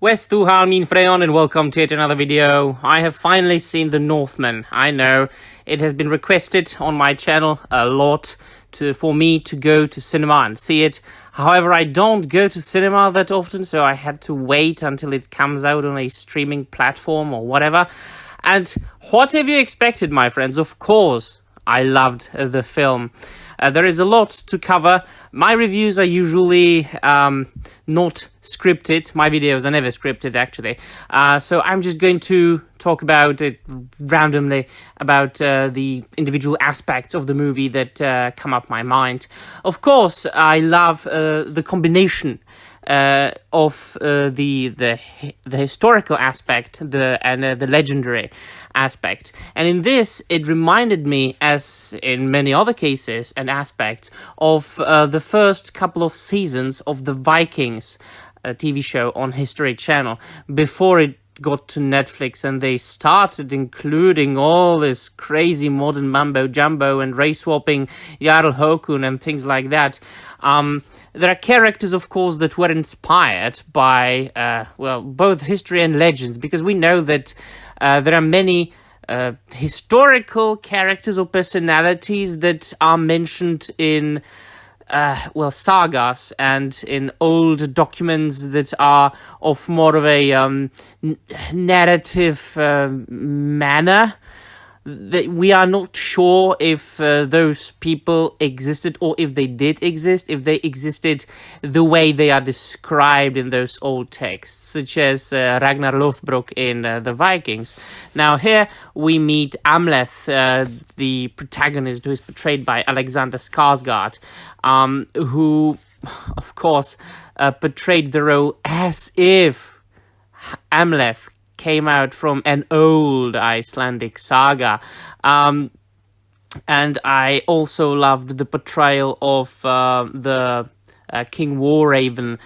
Westuhal min Freon and welcome to yet another video. I have finally seen The Northman. I know it has been requested on my channel a lot for me to go to cinema and see it. However, I don't go to cinema that often, so I had to wait until it comes out on a streaming platform or whatever. And what have you expected, my friends? Of course, I loved the film. There is a lot to cover. My reviews are usually not scripted. My videos are never scripted, actually. So I'm just going to talk about it randomly, about the individual aspects of the movie that come up my mind. Of course, I love the combination of the historical aspect and the legendary aspect. And in this, it reminded me, as in many other cases and aspects, of the first couple of seasons of the Vikings TV show on History Channel, before it got to Netflix and they started including all this crazy modern mumbo jumbo and race swapping Jarl Håkon and things like that. There are characters, of course, that were inspired by both history and legends, because we know that there are many historical characters or personalities that are mentioned in sagas and in old documents that are of more of a narrative manner. That we are not sure if those people existed, or if they did exist, if they existed the way they are described in those old texts, such as Ragnar Lothbrok in the Vikings. Now here we meet Amleth, the protagonist, who is portrayed by Alexander Skarsgård, who, of course, portrayed the role as if Amleth came out from an old Icelandic saga. And I also loved the portrayal of the King Warraven,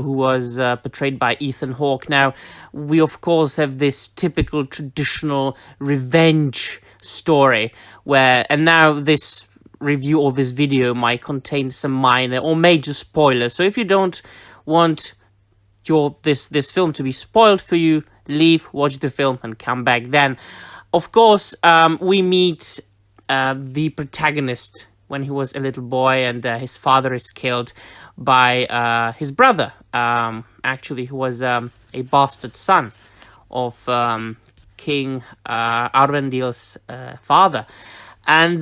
who was portrayed by Ethan Hawke. Now, we of course have this typical traditional revenge story and now this review or this video might contain some minor or major spoilers. So if you don't want this film to be spoiled for you, leave, watch the film, and come back then. Of course, we meet the protagonist when he was a little boy, and his father is killed by his brother, actually, who was a bastard son of King Arvendil's father. And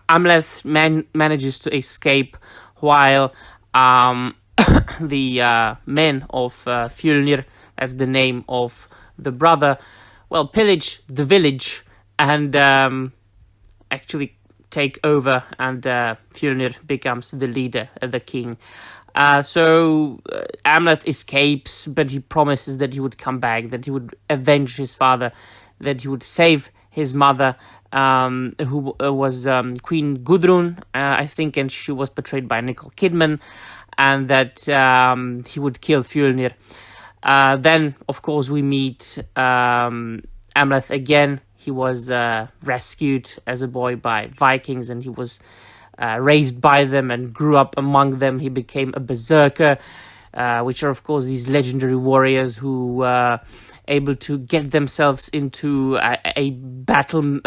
Amleth manages to escape while the men of Fjölnir, that's the name of the brother, pillage the village and actually take over, and Fjölnir becomes the leader, the king. So Amleth escapes, but he promises that he would come back, that he would avenge his father, that he would save his mother, who was Queen Gudrun, I think, and she was portrayed by Nicole Kidman, and that he would kill Fjölnir. Then, of course, we meet Amleth again. He was rescued as a boy by Vikings, and he was raised by them and grew up among them. He became a berserker, which are, of course, these legendary warriors who able to get themselves into a battle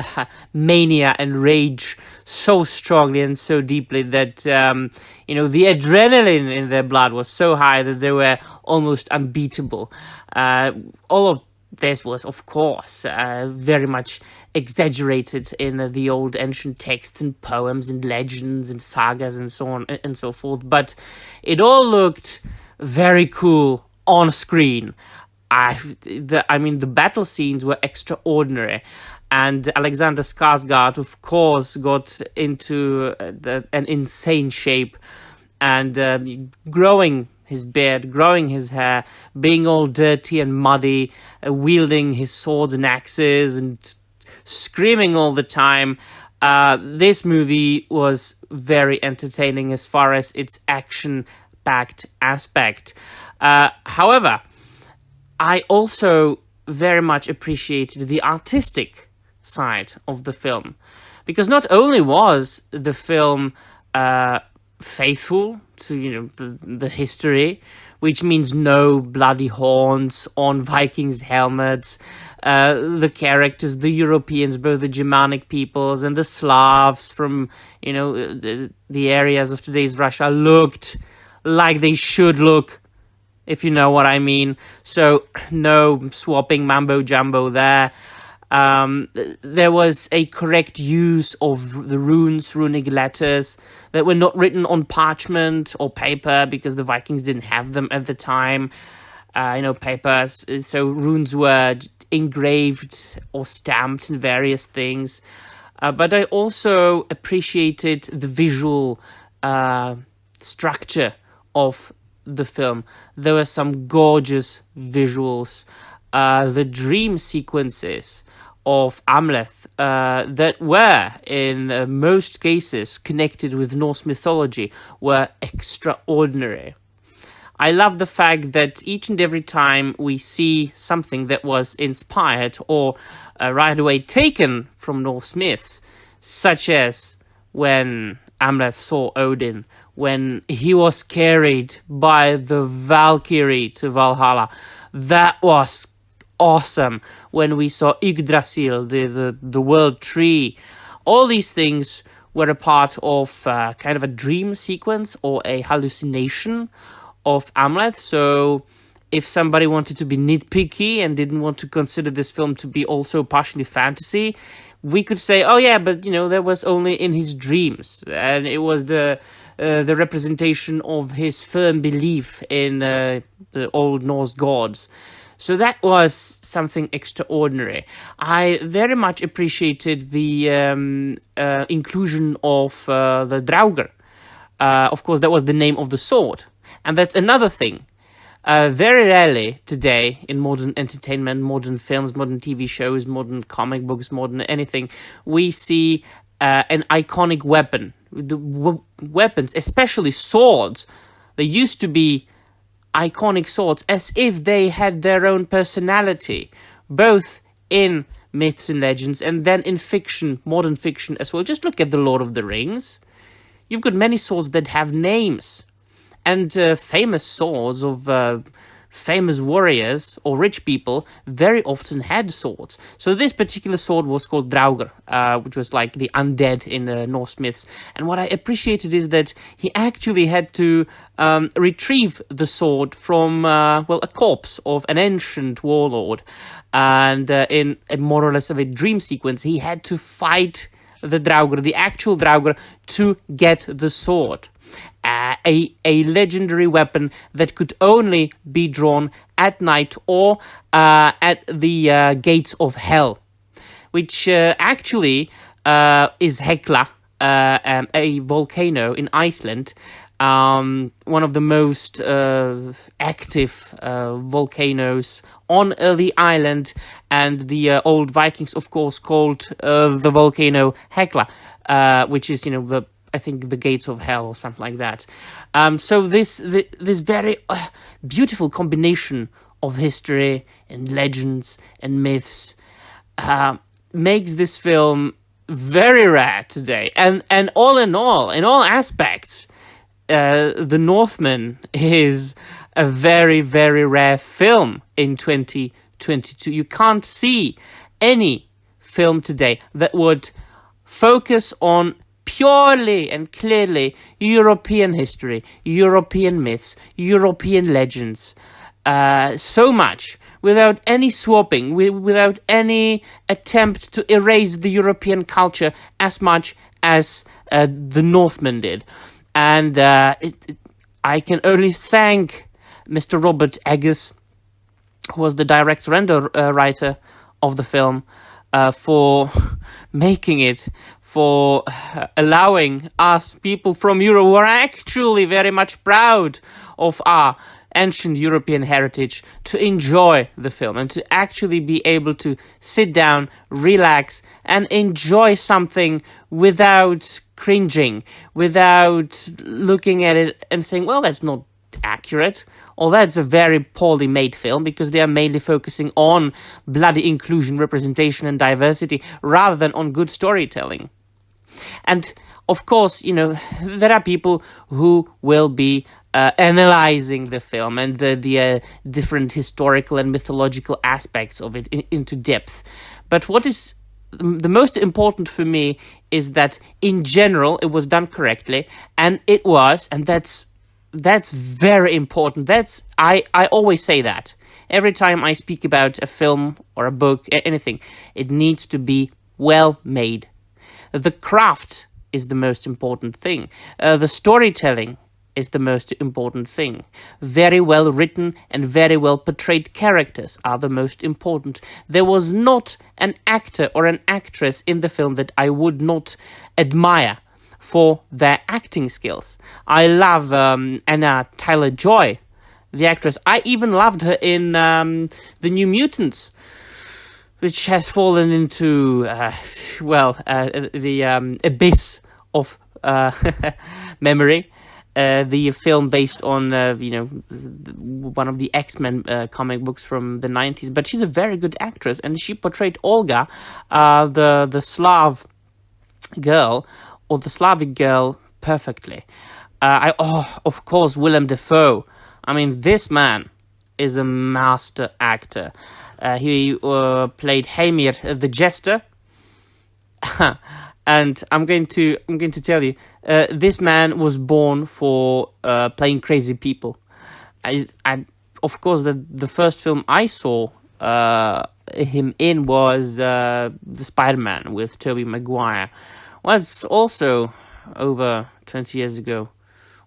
mania and rage so strongly and so deeply that the adrenaline in their blood was so high that they were almost unbeatable. All of this was, of course, very much exaggerated in the old ancient texts and poems and legends and sagas and so on and so forth, but it all looked very cool on screen. The battle scenes were extraordinary, and Alexander Skarsgård, of course, got into an insane shape, and growing his beard, growing his hair, being all dirty and muddy, wielding his swords and axes, and screaming all the time. This movie was very entertaining as far as its action-packed aspect. However, I also very much appreciated the artistic side of the film, because not only was the film faithful to the history, which means no bloody horns on Vikings' helmets. The characters, the Europeans, both the Germanic peoples and the Slavs from, the areas of today's Russia, looked like they should look, if you know what I mean. So no swapping mambo jumbo there. There was a correct use of the runes, runic letters that were not written on parchment or paper because the Vikings didn't have them at the time. Papers. So runes were engraved or stamped in various things. But I also appreciated the visual structure of the film. There were some gorgeous visuals. The dream sequences of Amleth that were, in most cases, connected with Norse mythology were extraordinary. I love the fact that each and every time we see something that was inspired or right away taken from Norse myths, such as when Amleth saw Odin, when he was carried by the Valkyrie to Valhalla, that was awesome. When we saw Yggdrasil, the world tree, all these things were a part of kind of a dream sequence or a hallucination of Amleth. So if somebody wanted to be nitpicky and didn't want to consider this film to be also partially fantasy, we could say, oh yeah, but that was only in his dreams, and it was the representation of his firm belief in the old Norse gods. So that was something extraordinary. I very much appreciated the inclusion of the Draugr. Of course, that was the name of the sword. And that's another thing. Very rarely today in modern entertainment, modern films, modern TV shows, modern comic books, modern anything, we see an iconic weapon. The weapons, especially swords, they used to be iconic swords as if they had their own personality, both in myths and legends and then in fiction, modern fiction as well. Just look at the Lord of the Rings. You've got many swords that have names. And famous swords of famous warriors or rich people very often had swords. So this particular sword was called Draugr, which was like the undead in Norse myths. And what I appreciated is that he actually had to retrieve the sword from, a corpse of an ancient warlord. And in a more or less of a dream sequence, he had to fight the Draugr, the actual Draugr, to get the sword. A legendary weapon that could only be drawn at night or at the gates of hell, which actually is Hekla, a volcano in Iceland, one of the most active volcanoes on the island, and the old Vikings, of course, called the volcano Hekla, which is, I think the gates of hell or something like that. So this very beautiful combination of history and legends and myths makes this film very rare today. And all in all aspects, The Northman is a very, very rare film in 2022. You can't see any film today that would focus on purely and clearly European history, European myths, European legends, so much without any swapping, without any attempt to erase the European culture as much as the Northman did. And I can only thank Mr. Robert Eggers, who was the director and writer of the film, for making it, for allowing us, people from Europe who are actually very much proud of our ancient European heritage, to enjoy the film and to actually be able to sit down, relax, and enjoy something without cringing, without looking at it and saying, well, that's not accurate, or that's a very poorly made film, because they are mainly focusing on bloody inclusion, representation, and diversity, rather than on good storytelling. And of course, there are people who will be analyzing the film and the different historical and mythological aspects of it into depth. But what is the most important for me is that in general it was done correctly, and that's very important. I always say that every time I speak about a film or a book, anything, it needs to be well made. The craft is the most important thing. The storytelling is the most important thing. Very well written and very well portrayed characters are the most important. There was not an actor or an actress in the film that I would not admire for their acting skills. I love Anna Taylor-Joy, the actress. I even loved her in The New Mutants, which has fallen into, the abyss of memory. The film based on, one of the X-Men comic books from the 90s. But she's a very good actress, and she portrayed Olga, the Slav girl, or the Slavic girl, perfectly. Of course, Willem Dafoe. I mean, this man is a master actor. He played Hamir the Jester. And I'm going to tell you, this man was born for playing crazy people. Of course, the first film I saw him in was the Spider-Man with Tobey Maguire. Was also over 20 years ago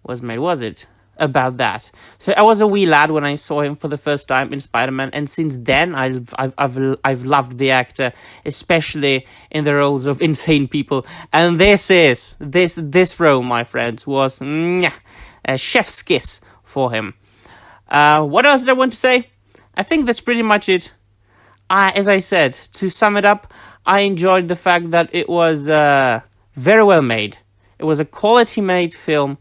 was made, was it? About that. So I was a wee lad when I saw him for the first time in Spider-Man, and since then I've loved the actor, especially in the roles of insane people. And this role, my friends, was a chef's kiss for him. What else did I want to say? I think that's pretty much it. As I said, to sum it up, I enjoyed the fact that it was very well made. It was a quality made film.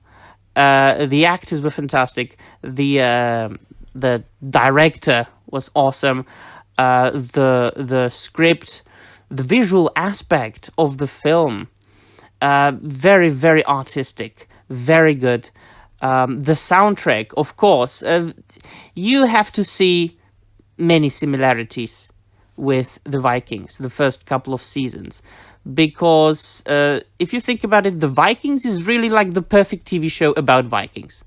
The actors were fantastic. The director was awesome. The script, the visual aspect of the film, very, very artistic, very good. The soundtrack, of course, you have to see many similarities with the Vikings, the first couple of seasons. Because if you think about it, the Vikings is really like the perfect TV show about Vikings.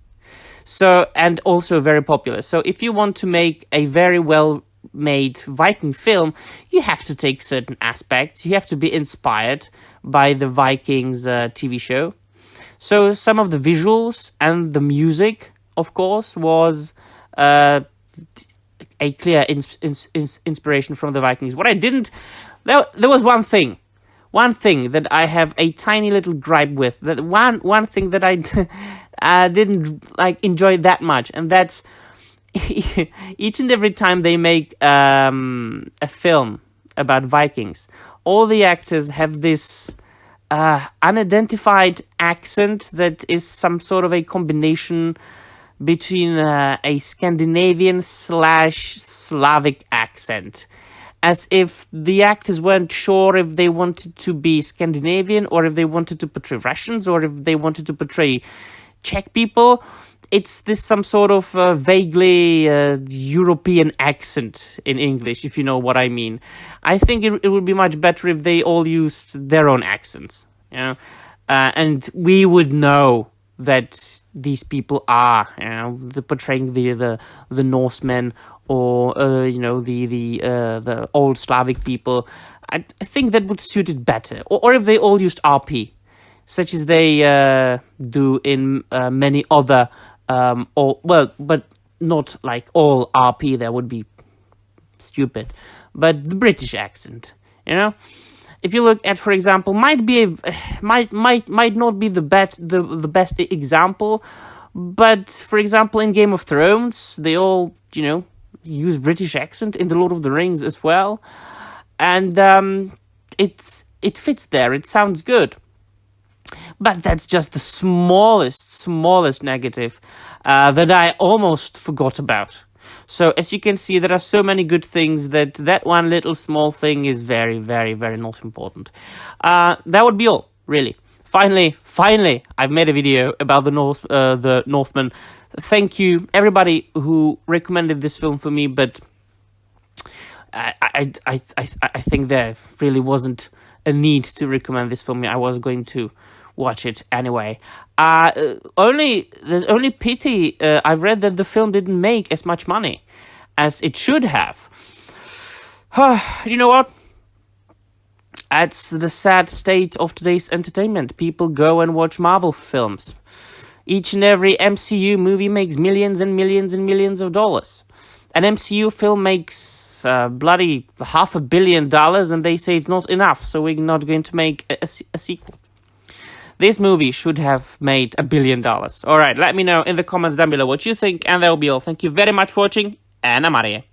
So, and also very popular. So if you want to make a very well-made Viking film, you have to take certain aspects. You have to be inspired by the Vikings TV show. So some of the visuals and the music, of course, was a clear inspiration from the Vikings. What I didn't... There was one thing that I have a tiny little gripe with. That one thing that I didn't enjoy that much, and that's each and every time they make a film about Vikings, all the actors have this unidentified accent that is some sort of a combination between a Scandinavian / Slavic accent. As if the actors weren't sure if they wanted to be Scandinavian, or if they wanted to portray Russians, or if they wanted to portray Czech people. It's this some sort of vaguely European accent in English, if you know what I mean. I think it would be much better if they all used their own accents, and we would know that these people are, portraying the Northman, or the old Slavic people. I think that would suit it better. Or if they all used RP, such as they do in many other, but not like all RP. That would be stupid. But the British accent, If you look at, for example, might not be the best example, but for example, in Game of Thrones, they all use British accent in the Lord of the Rings as well, and it fits there. It sounds good, but that's just the smallest negative that I almost forgot about. So as you can see, there are so many good things that one little small thing is very, very, very not important. That would be all, really. Finally, I've made a video about the Northman. thank you everybody who recommended this film for me, but I think there really wasn't a need to recommend this for me. I was going to watch it anyway. There's only pity. I've read that the film didn't make as much money as it should have. You know what? That's the sad state of today's entertainment. People go and watch Marvel films. Each and every MCU movie makes millions and millions and millions of dollars. An MCU film makes bloody $500 million, and they say it's not enough, so we're not going to make a sequel. This movie should have made $1 billion. Alright, let me know in the comments down below what you think, and that will be all. Thank you very much for watching, and I'm out of here.